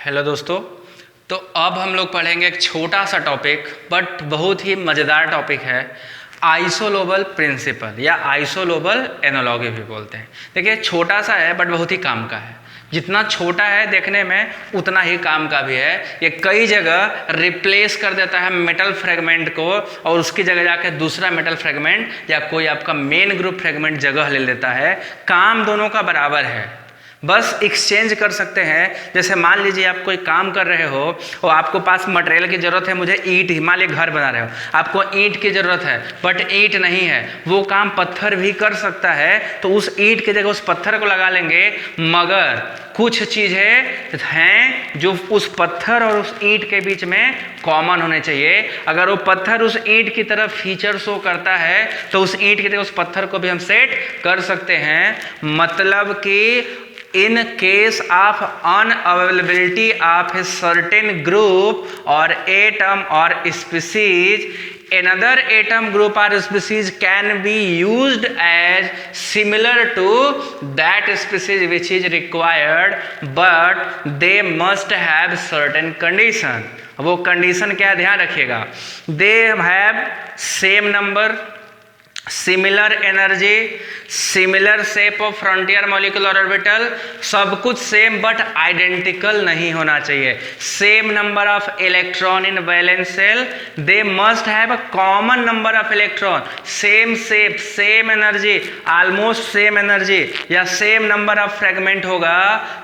Hello दोस्तों। तो अब हम लोग पढ़ेंगे एक छोटा सा टॉपिक बट बहुत ही मज़ेदार टॉपिक है, आइसोलोबल प्रिंसिपल या आइसोलोबल एनालॉजी भी बोलते हैं। देखिए छोटा सा है बट बहुत ही काम का है। जितना छोटा है देखने में उतना ही काम का भी है। ये कई जगह रिप्लेस कर देता है मेटल फ्रेगमेंट को और उसकी जगह जाकर दूसरा मेटल फ्रेगमेंट या कोई आपका मेन ग्रुप फ्रेगमेंट जगह ले लेता है। काम दोनों का बराबर है, बस एक्सचेंज कर सकते हैं। जैसे मान लीजिए आप कोई काम कर रहे हो और आपको पास मटेरियल की ज़रूरत है, मुझे ईंट, हिमालय घर बना रहे हो, आपको ईंट की ज़रूरत है बट ईंट नहीं है, वो काम पत्थर भी कर सकता है, तो उस ईंट की जगह उस पत्थर को लगा लेंगे। मगर कुछ चीज़ें हैं जो उस पत्थर और उस ईंट के बीच में कॉमन होने चाहिए। अगर वो पत्थर उस ईंट की तरफ फीचर शो करता है तो उस ईंट की जगह उस पत्थर को भी हम सेट कर सकते हैं। मतलब कि in case of unavailability of a certain group or atom or species, another atom group or species can be used as similar to that species which is required, but they must have certain condition। वो condition क्या है, ध्यान रखिएगा। they have same number, similar energy, similar shape of frontier molecular orbital, सब कुछ same but identical नहीं होना चाहिए। Same number of electron in valence shell, they must have a common number of electron, same shape, same energy, almost same energy या same number of fragment होगा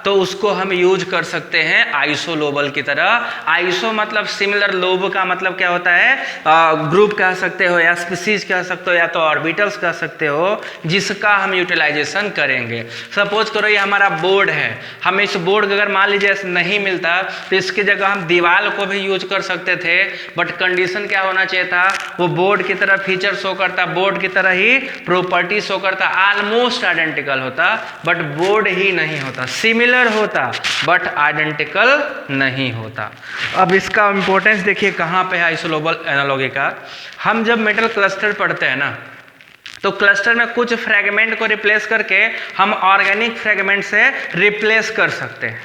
तो उसको हम यूज कर सकते हैं आइसोलोबल की तरह। आइसो मतलब सिमिलर, लोब का मतलब क्या होता है, ग्रुप कह सकते हो या स्पीसीज कह सकते हो या तो ऑर्बिटल्स कह सकते हो, जिसका हम यूटिलाइजेशन करेंगे। सपोज करो ये हमारा बोर्ड है, हम इस बोर्ड अगर मान लीजिए नहीं मिलता तो इसकी जगह हम दीवार को भी यूज कर सकते थे, बट कंडीशन क्या होना चाहिए था, वो बोर्ड की तरह फीचर शो करता, बोर्ड की तरह ही प्रॉपर्टी शो करता, ऑलमोस्ट आइडेंटिकल होता बट बोर्ड ही नहीं होता, सिमिलर होता बट आइडेंटिकल नहीं होता। अब इसका इंपॉर्टेंस देखिए कहाँ पे है आइसोलोबल एनालॉजी का। हम जब मेटल क्लस्टर पढ़ते हैं ना, तो क्लस्टर में कुछ फ्रेगमेंट को रिप्लेस करके हम ऑर्गेनिक फ्रेगमेंट से रिप्लेस कर सकते हैं।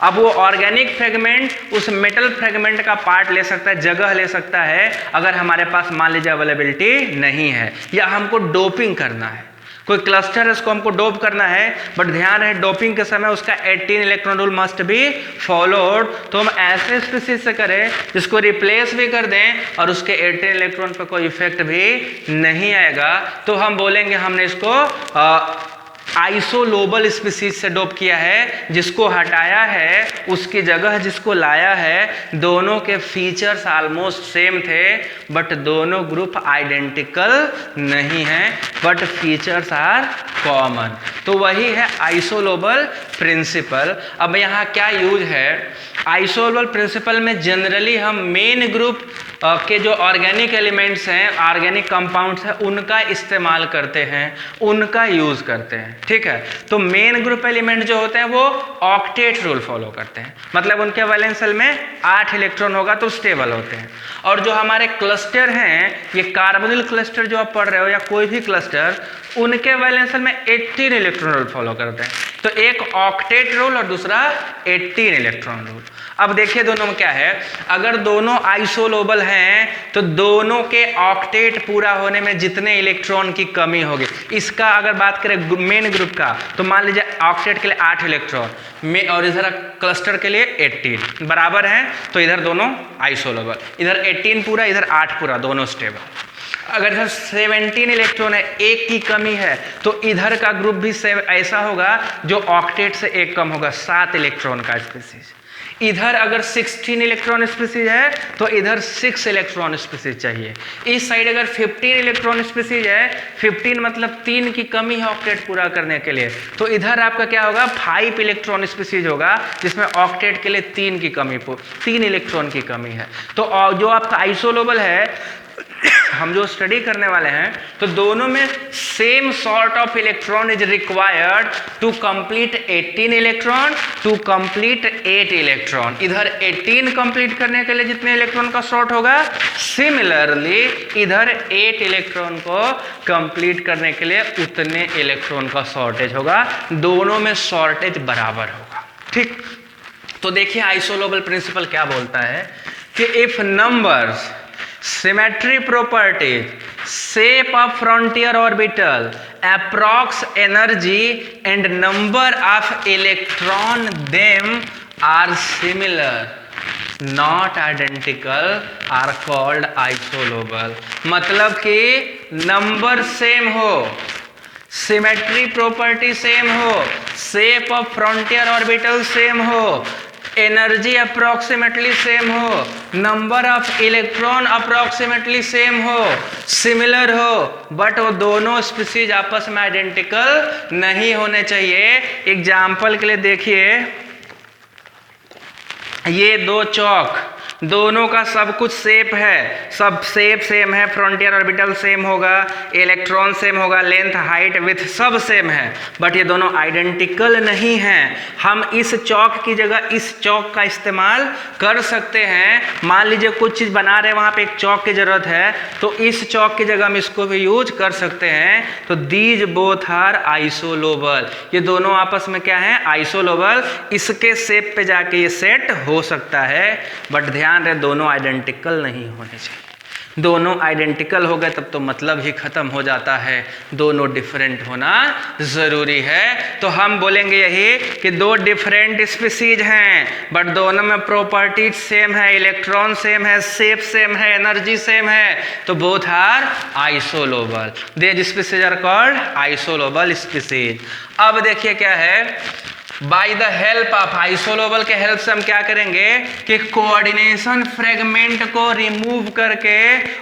अब वो ऑर्गेनिक फ्रेगमेंट उस मेटल फ्रेगमेंट का पार्ट ले सकता है, जगह ले सकता है, अगर हमारे पास मान लीजिए अवेलेबिलिटी नहीं है या हमको डोपिंग करना है। कोई क्लस्टर है उसको हमको डोप करना है, बट ध्यान है डोपिंग के समय उसका 18 electron rule must be followed. तो हम ऐसे स्पीसीज से करें जिसको रिप्लेस भी कर दें और उसके 18 इलेक्ट्रॉन पर कोई इफेक्ट भी नहीं आएगा, तो हम बोलेंगे हमने इसको आइसोलोबल स्पीसीज से डोप किया है। जिसको हटाया है उसकी जगह जिसको लाया है, दोनों के फीचर्स ऑलमोस्ट सेम थे बट दोनों ग्रुप आइडेंटिकल नहीं हैं, बट फीचर्स आर कॉमन। तो वही है आइसोलोबल प्रिंसिपल। अब यहाँ क्या यूज है, आइसोलोबल प्रिंसिपल में जनरली हम मेन ग्रुप के जो ऑर्गेनिक एलिमेंट्स हैं, ऑर्गेनिक कंपाउंड्स हैं, उनका इस्तेमाल करते हैं, उनका यूज करते हैं। ठीक है, तो मेन ग्रुप एलिमेंट जो होते हैं वो ऑक्टेट रूल फॉलो करते हैं, मतलब उनके वैलेंस शेल में 8 इलेक्ट्रॉन होगा तो स्टेबल होते हैं। और जो हमारे क्लस्टर हैं, ये कार्बोनिल क्लस्टर जो आप पढ़ रहे हो या कोई भी क्लस्टर, उनके वैलेंस शेल में 18 इलेक्ट्रॉन रूल फॉलो करते हैं। तो एक ऑक्टेट रूल और दूसरा 18 इलेक्ट्रॉन रूल। अब देखिए दोनों में क्या है, अगर दोनों आइसोलोबल हैं तो दोनों के ऑक्टेट पूरा होने में जितने इलेक्ट्रॉन की कमी होगी, इसका अगर बात करें मेन ग्रुप का तो मान लीजिए ऑक्टेट के लिए 8 इलेक्ट्रॉन में और इधर क्लस्टर के लिए 18 बराबर हैं, तो इधर दोनों आइसोलोबल, इधर 18 पूरा इधर 8 पूरा, दोनों स्टेबल। अगर इधर 17 इलेक्ट्रॉन है, एक की कमी है, तो इधर का ग्रुप भी ऐसा होगा जो ऑक्टेट से एक कम होगा, 7 इलेक्ट्रॉन का स्पीसीज। इधर अगर 16 इलेक्ट्रॉन स्पीसीज है तो इधर 6 इलेक्ट्रॉन स्पीसीज चाहिए। इस साइड अगर 15 इलेक्ट्रॉन स्पीसीज है, 15 मतलब 3 की कमी है ऑक्टेट पूरा करने के लिए, तो इधर आपका क्या होगा, 5 इलेक्ट्रॉन स्पीसीज होगा, जिसमें ऑक्टेट के लिए 3 की कमी, 3 इलेक्ट्रॉन की कमी है। तो जो आपका आइसोलोबल है, हम जो स्टडी करने वाले हैं, तो दोनों में same sort of electron is required to complete 18 electron to complete 8 electron. इधर 18 कंप्लीट करने के लिए जितने इलेक्ट्रॉन का शॉर्ट होगा, सिमिलरली इधर 8 इलेक्ट्रॉन को कंप्लीट करने के लिए उतने इलेक्ट्रॉन का शॉर्टेज होगा। दोनों में शॉर्टेज बराबर होगा। ठीक, तो देखिए आइसोलोबल प्रिंसिपल क्या बोलता है कि if numbers, symmetry properties, shape of frontier orbital, approx energy and number of electron them are similar not identical are called isolobal। मतलब कि नंबर सेम हो, सिमेट्री प्रॉपर्टी सेम हो, shape of frontier orbital same हो, energy approximately same हो, number of electron approximately same हो, similar हो, but वो दोनों स्पीसीज आपस में आइडेंटिकल नहीं होने चाहिए। एग्जाम्पल के लिए देखिए, ये दो चौक, दोनों का सब कुछ सेप है, सब शेप सेम है, फ्रंटियर ऑर्बिटल सेम होगा, इलेक्ट्रॉन सेम होगा, लेंथ हाइट विथ सब सेम है, बट ये दोनों आइडेंटिकल नहीं हैं। हम इस चौक की जगह इस चौक का इस्तेमाल कर सकते हैं। मान लीजिए कुछ चीज़ बना रहे हैं, वहाँ पे एक चौक की ज़रूरत है, तो इस चौक की जगह हम इसको भी यूज कर सकते हैं। तो दीज बोथ आर आइसोलोबल, ये दोनों आपस में क्या है, आइसोलोबल। इसके शेप पे जाके ये सेट हो सकता है, बट ध्यान रहे दोनों आइडेंटिकल नहीं होने चाहिए। दोनों आइडेंटिकल हो गए तब तो मतलब ही खत्म हो जाता है, दोनों डिफरेंट होना जरूरी है। तो हम बोलेंगे यही कि दो डिफरेंट स्पीसीज हैं, बट दोनों में प्रॉपर्टीज सेम है, इलेक्ट्रॉन सेम है, शेप सेम है, एनर्जी सेम है, तो both are isolobal. These species are called isolobal species. अब देखिए क्या है, by the help of isolobal के हेल्प से हम क्या करेंगे कि कोऑर्डिनेशन फ्रेगमेंट को रिमूव करके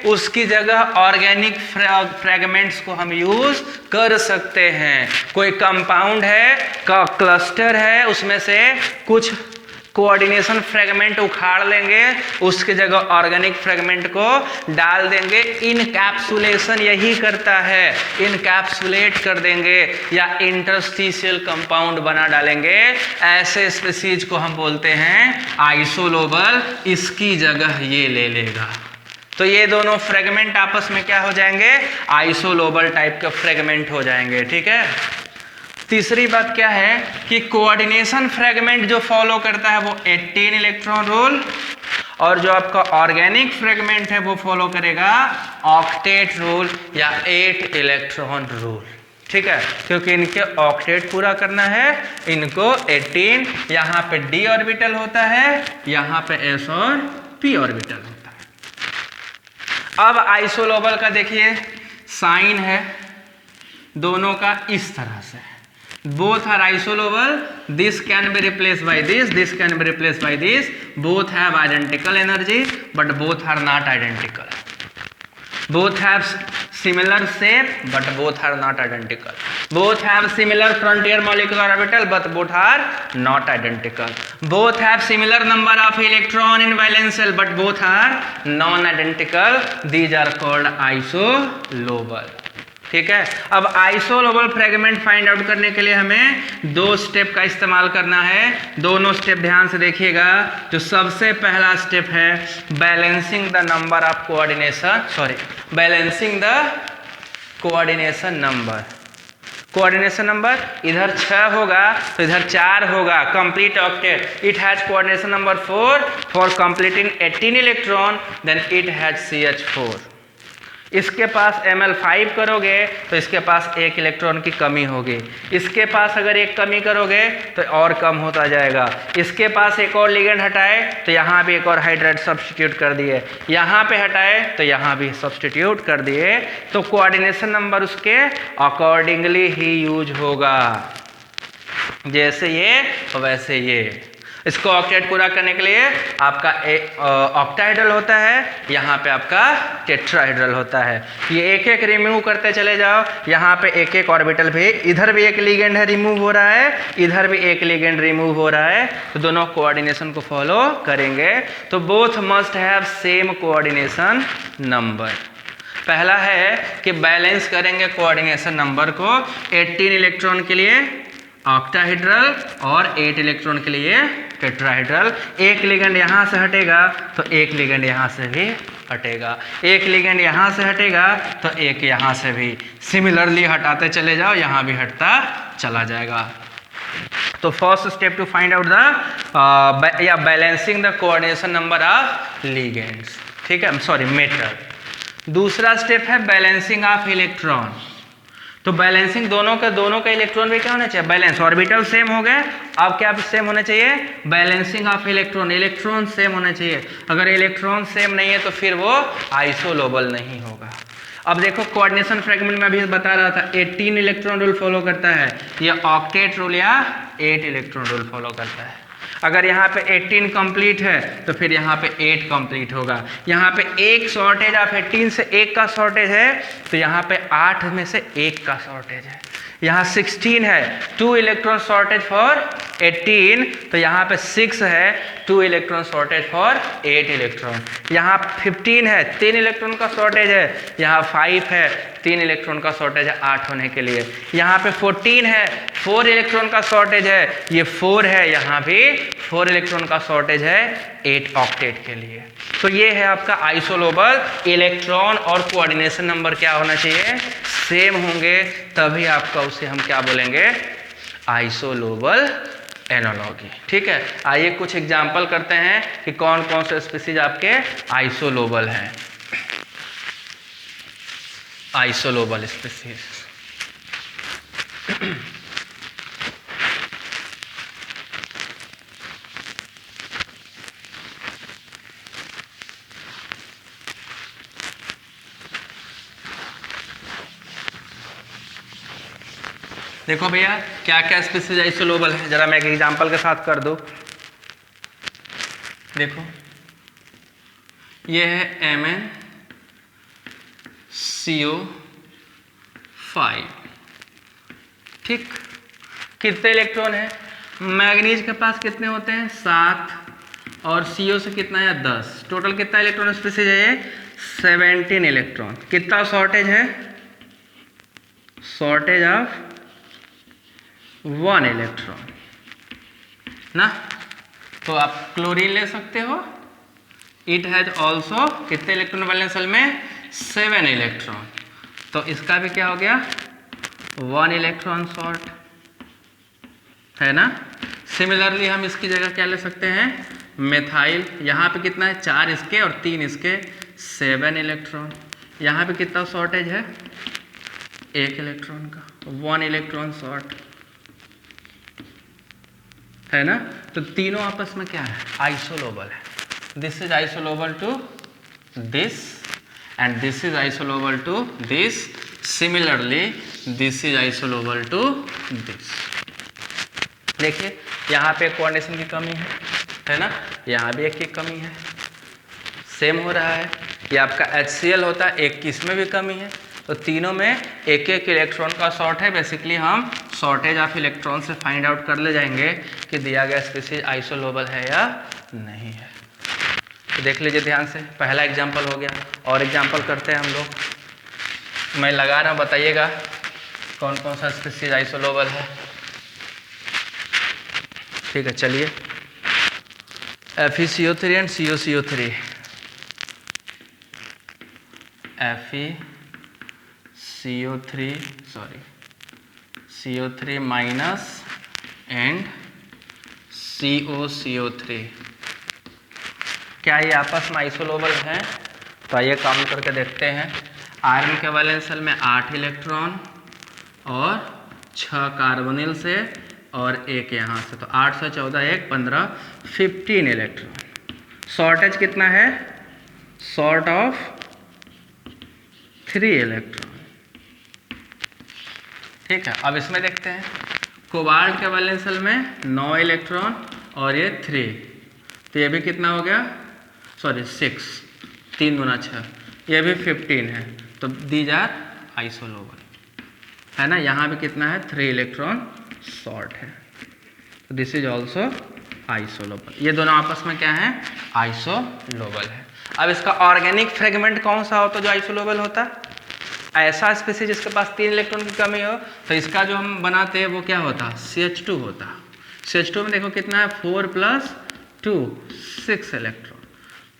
उसकी जगह ऑर्गेनिक फ्रेगमेंट्स को हम यूज कर सकते हैं। कोई कंपाउंड है का क्लस्टर है, उसमें से कुछ कोऑर्डिनेशन फ्रेगमेंट उखाड़ लेंगे, उसके जगह ऑर्गेनिक फ्रेगमेंट को डाल देंगे। इनकैप्सुलेशन यही करता है, इनकैप्सुलेट कर देंगे या इंटरस्टिशियल कंपाउंड बना डालेंगे। ऐसे स्पीसीज को हम बोलते हैं आइसोलोबल, इसकी जगह ये ले लेगा। तो ये दोनों फ्रेगमेंट आपस में क्या हो जाएंगे, आइसोलोबल टाइप के फ्रेगमेंट हो जाएंगे। ठीक है। तीसरी बात क्या है कि कोऑर्डिनेशन फ्रेगमेंट जो फॉलो करता है वो 18 इलेक्ट्रॉन रूल, और जो आपका ऑर्गेनिक फ्रेगमेंट है वो फॉलो करेगा ऑक्टेट रूल या 8 इलेक्ट्रॉन रूल। ठीक है, क्योंकि इनके ऑक्टेट पूरा करना है, इनको 18, यहाँ पे d ऑर्बिटल होता है, यहाँ पे s और p ऑर्बिटल होता है। अब आइसोलोबल का देखिए साइन है दोनों का इस तरह से, both are isolobal, this can be replaced by this can be replaced by this, both have identical energy but both are not identical, both have similar shape but both are not identical, both have similar frontier molecular orbital but both are not identical, both have similar number of electron in valence shell but both are non identical, these are called isolobal। ठीक है। अब isolobal fragment find out करने के लिए हमें दो step का इस्तेमाल करना है। दोनों स्टेप ध्यान से देखिएगा। जो सबसे पहला स्टेप है balancing the number of coordination, balancing the coordination number. Coordination number इधर 6 होगा तो इधर 4 होगा, complete octet. It has coordination number 4 for completing 18 electron, then it has CH4। इसके पास Ml5 करोगे तो इसके पास एक इलेक्ट्रॉन की कमी होगी, इसके पास अगर एक कमी करोगे तो और कम होता जाएगा। इसके पास एक और लिगेंड हटाए तो यहाँ भी एक और हाइड्राइड सब्स्टिट्यूट कर दिए, यहाँ पे हटाए तो यहाँ भी सब्स्टिट्यूट कर दिए, तो कोऑर्डिनेशन नंबर उसके अकॉर्डिंगली ही यूज होगा, जैसे ये वैसे ये। इसको ऑक्टेट पूरा करने के लिए आपका ऑक्टाहेड्रल होता है, यहाँ पे आपका टेट्राहेड्रल होता है। ये एक एक रिमूव करते चले जाओ, यहाँ पे एक एक ऑर्बिटल भी, इधर भी एक लिगेंड है रिमूव हो रहा है, इधर भी एक लिगेंड रिमूव हो रहा है, तो दोनों कोऑर्डिनेशन को फॉलो करेंगे। तो both must have same coordination number. पहला है कि बैलेंस करेंगे कोऑर्डिनेशन नंबर को, 18 इलेक्ट्रॉन के लिए ऑक्टाहेड्रल और 8 इलेक्ट्रॉन के लिए टेट्राहेड्रल। एक लिगेंड यहाँ से हटेगा तो एक लिगेंड यहाँ से भी हटेगा, एक लिगेंड यहाँ से हटेगा तो एक यहाँ से भी, सिमिलरली हटाते चले जाओ, यहाँ भी हटता चला जाएगा। तो first step to find out the या balancing the coordination number of ligands, ठीक है, सॉरी मेटल। दूसरा स्टेप है बैलेंसिंग ऑफ इलेक्ट्रॉन। तो बैलेंसिंग दोनों का इलेक्ट्रॉन भी क्या होना चाहिए, बैलेंस। ऑर्बिटल सेम हो गए, अब क्या सेम होना चाहिए, balancing of electron, electron same होना चाहिए। अगर इलेक्ट्रॉन सेम नहीं है तो फिर वो आइसोलोबल नहीं होगा। अब देखो कोऑर्डिनेशन फ्रेगमेंट में अभी बता रहा था 18 इलेक्ट्रॉन रूल फॉलो करता है, ये ऑक्टेट रूल या 8 इलेक्ट्रॉन रूल फॉलो करता है। अगर यहाँ पे 18 कंप्लीट है तो फिर यहाँ पे 8 कंप्लीट होगा। यहाँ पे एक शॉर्टेज ऑफ 18 से एक का शॉर्टेज है तो यहाँ पे 8 में से एक का शॉर्टेज है। यहाँ 16 है, 2 इलेक्ट्रॉन शॉर्टेज फॉर 18, तो यहाँ पे 6 है, 2 इलेक्ट्रॉन शॉर्टेज फॉर 8 इलेक्ट्रॉन। यहाँ 15 है, 3 इलेक्ट्रॉन का शॉर्टेज है, यहाँ 5 है, 3 इलेक्ट्रॉन का शॉर्टेज है 8 होने के लिए। यहाँ पे 14 है, 4 इलेक्ट्रॉन का शॉर्टेज है, ये 4 है, यहाँ भी 4 इलेक्ट्रॉन का शॉर्टेज है 8 ऑक्टेट के लिए। तो ये है आपका आइसोलोबल। इलेक्ट्रॉन और कोऑर्डिनेशन नंबर क्या होना चाहिए, सेम होंगे, तभी आपका उसे हम क्या बोलेंगे, आइसोलोबल एनालॉगी। ठीक है, आइए कुछ एग्जांपल करते हैं कि कौन कौन से स्पीसीज आपके आइसोलोबल हैं। आइसोलोबल स्पीसीज, देखो भैया क्या क्या स्पीसीज आइसोलोबल है, जरा मैं एक एग्जांपल के साथ कर दूं। देखो ये है MnCO5, ठीक। कितने इलेक्ट्रॉन है, मैग्नीज के पास कितने होते हैं 7, और CO से कितना है 10, टोटल कितना इलेक्ट्रॉन स्पीसीज है ये 17 इलेक्ट्रॉन। कितना शॉर्टेज है, शॉर्टेज ऑफ 1 इलेक्ट्रॉन ना। तो आप क्लोरीन ले सकते हो, इट हैज ऑल्सो कितने इलेक्ट्रॉन वैलेंस शेल में 7 इलेक्ट्रॉन, तो इसका भी क्या हो गया 1 इलेक्ट्रॉन शॉर्ट है ना। सिमिलरली हम इसकी जगह क्या ले सकते हैं, मेथाइल, यहाँ पे कितना है 4 इसके और 3 इसके 7 इलेक्ट्रॉन। यहाँ पे कितना शॉर्टेज है 1 इलेक्ट्रॉन का, 1 इलेक्ट्रॉन शॉर्ट है ना। तो तीनों आपस में क्या है, आइसोलोबल है। This is isolobal to this and this is isolobal to this, similarly this is isolobal to this. देखिए यहाँ पे कोऑर्डिनेशन की कमी है ना, यहाँ भी एक की कमी है, सेम हो रहा है। ये आपका HCl होता है, एक की इसमें भी कमी है, तो तीनों में एक एक इलेक्ट्रॉन का शॉर्ट है। बेसिकली हम शॉर्टेज ऑफ इलेक्ट्रॉन से फाइंड आउट कर ले जाएंगे कि दिया गया स्पीसीज आइसोलोबल है या नहीं है। तो देख लीजिए ध्यान से, पहला एग्जांपल हो गया, और एग्जांपल करते हैं हम लोग। मैं लगा रहा हूँ, बताइएगा कौन कौन सा स्पीसीज आइसोलोबल है। ठीक है, चलिए FeCO3 and COCO3, CO3 minus and COCO3, क्या ये आपस में आइसोलोबल हैं? तो आइए काम करके देखते हैं। आयरन के वैलेंस शेल में 8 इलेक्ट्रॉन और 6 कार्बोनिल से और 1 यहाँ से, तो 8 से 14 1 15 15 इलेक्ट्रॉन। शॉर्टेज कितना है, शॉर्ट ऑफ 3 इलेक्ट्रॉन। ठीक है, अब इसमें देखते हैं। कोबाल्ट के वैलेंस शेल में 9 इलेक्ट्रॉन और ये 3, तो ये भी कितना हो गया, सॉरी 6, 3 गुना 6, ये भी 15 है, तो दीज आर आइसोलोबल है ना। यहाँ भी कितना है 3 इलेक्ट्रॉन शॉर्ट है, तो दिस इज ऑल्सो आइसोलोबल। ये दोनों आपस में क्या है, आइसोलोबल है। अब इसका ऑर्गेनिक फ्रेगमेंट कौन सा होता है जो आइसोलोबल होता है, ऐसा स्पीसीज जिसके पास 3 इलेक्ट्रॉन की कमी हो, तो इसका जो हम बनाते हैं वो क्या होता, CH2 होता। CH2 में देखो कितना है 4 + 2 6 इलेक्ट्रॉन,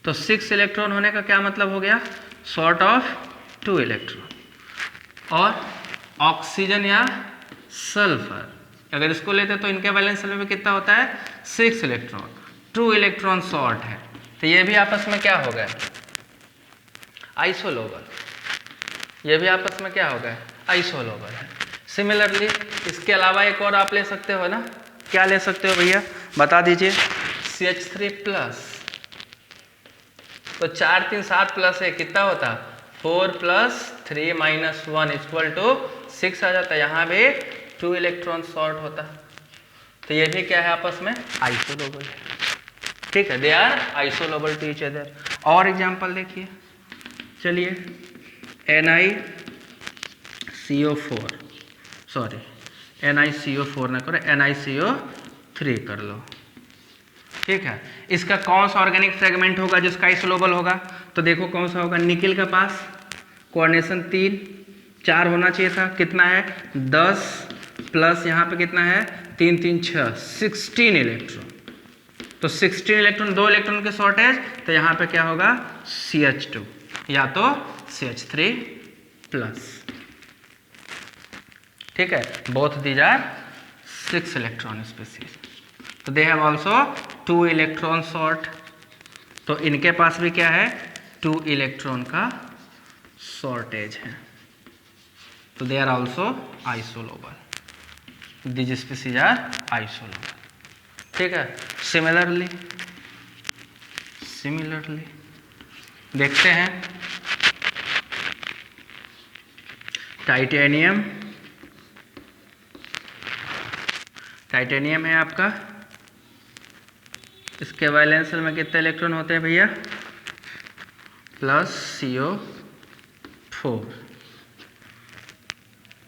तो 6 इलेक्ट्रॉन होने का क्या मतलब हो गया, शॉर्ट ऑफ 2 इलेक्ट्रॉन। और ऑक्सीजन या सल्फर, अगर इसको लेते तो इनके वैलेंस शेल में कितना होता है 6 इलेक्ट्रॉन, 2 इलेक्ट्रॉन शॉर्ट है, तो ये भी आपस में क्या हो गए आइसोलोबल, ये भी आपस में क्या हो गए आइसोलोबल है। सिमिलरली इसके अलावा एक और आप ले सकते हो ना, क्या ले सकते हो भैया बता दीजिए, CH3 प्लस, तो 4 3 7 प्लस है कितना होता 4 प्लस 3 माइनस 1 इक्वल टू 6 आ जाता है, यहाँ भी 2 इलेक्ट्रॉन शॉर्ट होता, तो ये भी क्या है आपस में आइसोलोबल है, ठीक है, they are isolobal to each other. और एग्जांपल देखिए, चलिए NiCO4 सॉरी NiCO4 ना करो NiCO3 कर लो, ठीक है, इसका कौन सा ऑर्गेनिक फ्रेगमेंट होगा जिसका आइसोलोबल होगा, तो देखो कौन सा होगा, निकिल के पास कोऑर्डिनेशन 3 4 होना चाहिए था, कितना है 10 प्लस यहाँ पे कितना है 3 3 6 16 इलेक्ट्रॉन, तो 16 इलेक्ट्रॉन 2 इलेक्ट्रॉन के शॉर्टेज, तो यहाँ पे क्या होगा CH2 या तो CH3 प्लस, ठीक है, both these are 6 electron species, तो they have also 2 electron short, तो इनके पास भी क्या है 2 इलेक्ट्रॉन का शॉर्टेज है, तो they are also isolobal, these species are isolobal, ठीक है। सिमिलरली देखते हैं टाइटेनियम है आपका, इसके वैलेंस शेल में कितने इलेक्ट्रॉन होते हैं भैया प्लस CO4,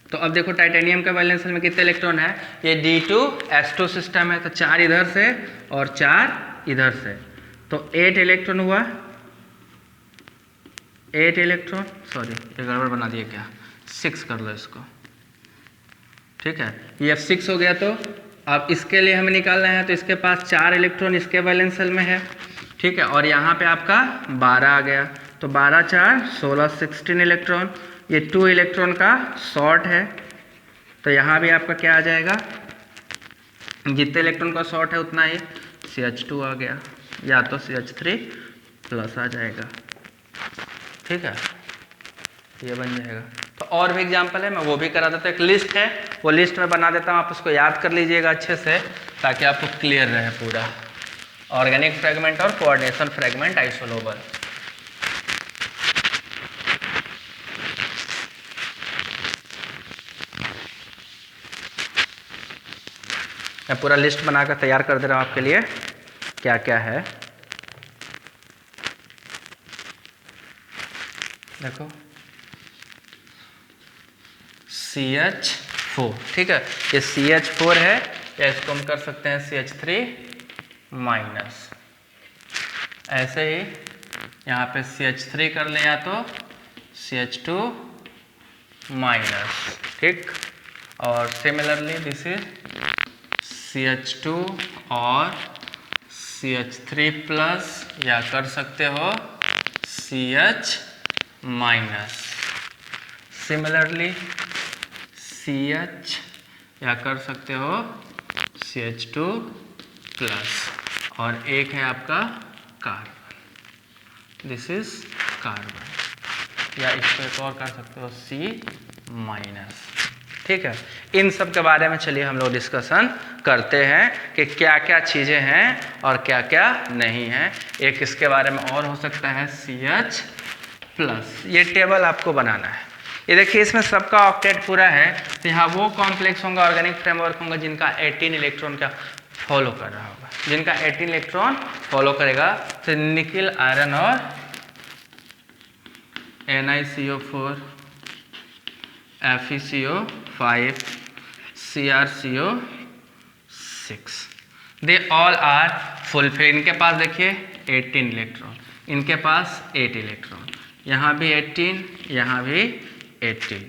तो अब देखो टाइटेनियम का वैलेंस शेल में कितने इलेक्ट्रॉन है, ये D2S2 सिस्टम है, तो 4 इधर से और 4 इधर से, तो 8 इलेक्ट्रॉन हुआ, 8 इलेक्ट्रॉन सॉरी ये गड़बड़ बना दिया क्या, 6 कर लो इसको, ठीक है, ये 6 हो गया, तो अब इसके लिए हमें निकालना है, तो इसके पास 4 इलेक्ट्रॉन इसके वैलेंस शेल में है, ठीक है, और यहाँ पे आपका 12 आ गया, तो 12 4 16 16 इलेक्ट्रॉन, ये 2 इलेक्ट्रॉन का शॉर्ट है, तो यहाँ भी आपका क्या आ जाएगा, जितने इलेक्ट्रॉन का शॉर्ट है उतना ही CH2 आ गया, या तो CH3 प्लस आ जाएगा, ठीक है, ये बन जाएगा। तो और भी एग्जांपल है, मैं वो भी करा देता हूँ, एक लिस्ट है वो लिस्ट में बना देता हूँ, आप उसको याद कर लीजिएगा अच्छे से ताकि आपको क्लियर रहे पूरा, ऑर्गेनिक फ्रेगमेंट और कोऑर्डिनेशन फ्रेगमेंट आइसोलोबल। मैं पूरा लिस्ट बनाकर तैयार कर दे रहा हूँ आपके लिए क्या क्या है, देखो CH4, ठीक है, ये CH4 है, या इसको हम कर सकते हैं CH3 माइनस, ऐसे ही यहाँ पे CH3 कर लें या तो CH2 माइनस, ठीक, और सिमिलरली दिस इज CH2 और CH3 प्लस, या कर सकते हो CH माइनस, सिमिलरली CH, या कर सकते हो CH2 प्लस, और एक है आपका कार्बन, दिस इज कार्बन, या इसको एक और कर सकते हो C माइनस, ठीक है। इन सब के बारे में चलिए हम लोग डिस्कशन करते हैं कि क्या क्या चीज़ें हैं और क्या क्या नहीं हैं। एक इसके बारे में और हो सकता है CH प्लस, ये टेबल आपको बनाना है, ये देखिए इसमें सबका ऑक्टेट पूरा है, तो यहाँ वो कॉम्प्लेक्स होंगे, ऑर्गेनिक फ्रेमवर्क होंगे जिनका 18 इलेक्ट्रॉन का फॉलो कर रहा होगा, जिनका 18 इलेक्ट्रॉन फॉलो करेगा, तो निकिल आयरन और NiCO4 FeCO5 CrCO6, they all are fulfil, इनके पास देखिए 18 इलेक्ट्रॉन, इनके पास 8 इलेक्ट्रॉन, यहाँ भी 18, यहाँ भी 18,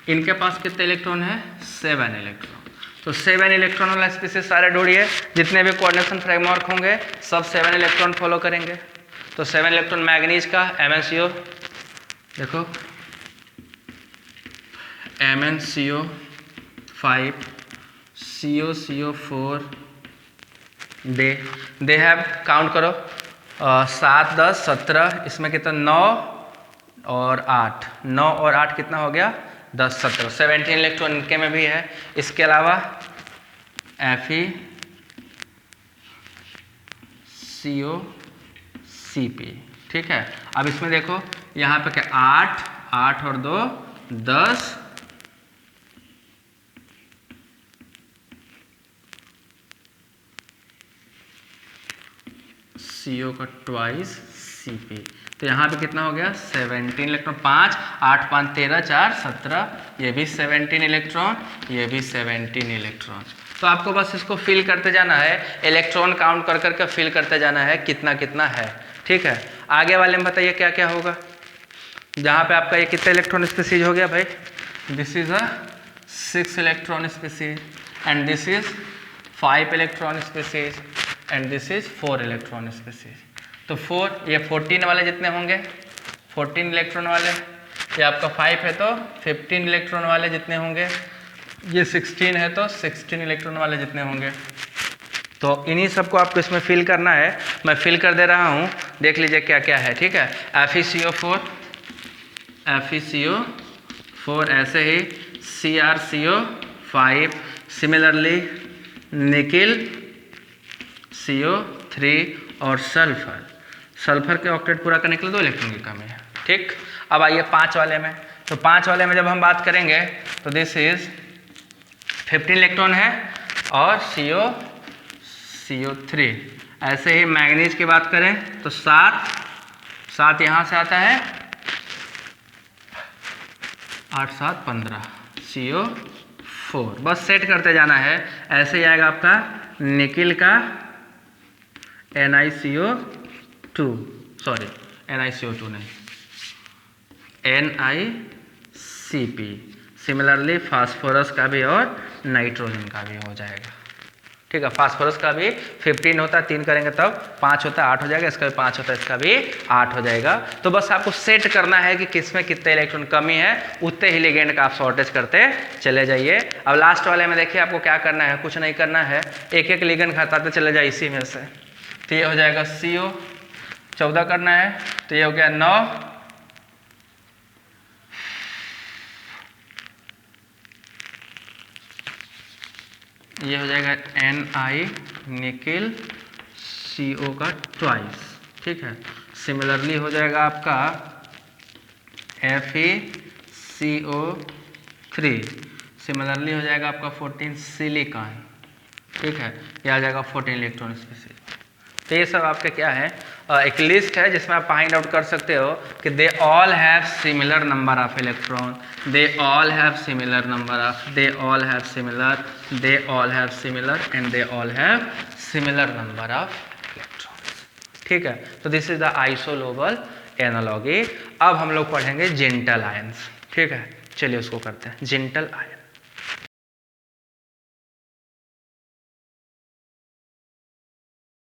इनके पास कितने इलेक्ट्रॉन है 7 इलेक्ट्रॉन, तो 7 इलेक्ट्रॉन वाला स्पीसीज सारे ढूंढिए, जितने भी कोऑर्डिनेशन फ्रेमवर्क होंगे सब 7 इलेक्ट्रॉन फॉलो करेंगे, तो 7 इलेक्ट्रॉन मैग्नीज का MnCO, देखो MnCO5 CO4 they have, count करो, 7 10 17, इसमें कितना 9 और 8, 9 और 8 कितना हो गया 10 17, 17 इलेक्ट्रॉन इनके में भी है। इसके अलावा FeCO-CP, ठीक है। अब इसमें देखो यहाँ पे क्या 8 8 और 2 10, CO का ट्वाइस Cp, तो यहाँ पे कितना हो गया 17 इलेक्ट्रॉन, 5 8 5 13 4 17, ये भी 17 इलेक्ट्रॉन, ये भी 17 इलेक्ट्रॉन। तो आपको बस इसको फिल करते जाना है, इलेक्ट्रॉन काउंट कर करके फिल करते जाना है कितना कितना है, ठीक है। आगे वाले में बताइए क्या क्या होगा। जहाँ पे आपका ये कितने इलेक्ट्रॉन स्पीसीज हो गया भाई, this is a 6 electron species and this is 5 electron species and this is 4 electron species. तो 4, ये 14 वाले जितने होंगे 14 इलेक्ट्रॉन वाले, ये आपका 5 है तो 15 इलेक्ट्रॉन वाले जितने होंगे, ये 16 है तो 16 इलेक्ट्रॉन वाले जितने होंगे। तो इन्हीं सबको आपको इसमें फिल करना है, मैं फिल कर दे रहा हूँ, देख लीजिए क्या क्या है, ठीक है। FeCO4 ऐसे ही CrCO5, सिमिलरली निकिल CO3 और सल्फर के ऑक्टेट पूरा करने के लिए 2 इलेक्ट्रॉन की कमी है, ठीक। अब आइए 5 वाले में, तो 5 वाले में जब हम बात करेंगे तो दिस इज 15 इलेक्ट्रॉन है और CO3। ऐसे ही मैग्नीज की बात करें तो 7 यहाँ से आता है, 8 7 15 CO4, बस सेट करते जाना है। ऐसे ही आएगा आपका निकिल का NiCO2 नहीं, NiCP, सिमिलरली फास्फोरस का भी और नाइट्रोजन का भी हो जाएगा, ठीक है। फास्फोरस का भी 15 होता है, 3 करेंगे तब 5 होता है, 8 हो जाएगा, इसका भी 5 होता है, इसका भी 8 हो जाएगा। तो बस आपको सेट करना है कि किसमें कितने इलेक्ट्रॉन कमी है, उतने ही लिगेंड का आप शॉर्टेज करते चले जाइए। अब लास्ट वाले में देखिए आपको क्या करना है, कुछ नहीं करना है, एक एक लिगेंड घटाते चले जाए इसी में से। तो ये हो जाएगा CO, 14 करना है तो ये हो गया 9, ये हो जाएगा Ni निकिल CO का ट्वाइस, ठीक है। सिमिलरली हो जाएगा आपका FeCO3, सिमिलरली हो जाएगा आपका 14 सिलिकॉन, ठीक है। ये आ जाएगा 14 इलेक्ट्रॉन स्पीसीज। तो ये सब आपके क्या है, एक लिस्ट है जिसमें आप फाइंड आउट कर सकते हो कि they all have similar number of electron, they all have similar number of, they all have similar, they all have similar and they all have similar number of electrons, ठीक है। तो this is the isolobal analogy. अब हम लोग पढ़ेंगे gentle ions, ठीक है। चलिए उसको करते हैं, जेंटल आयन।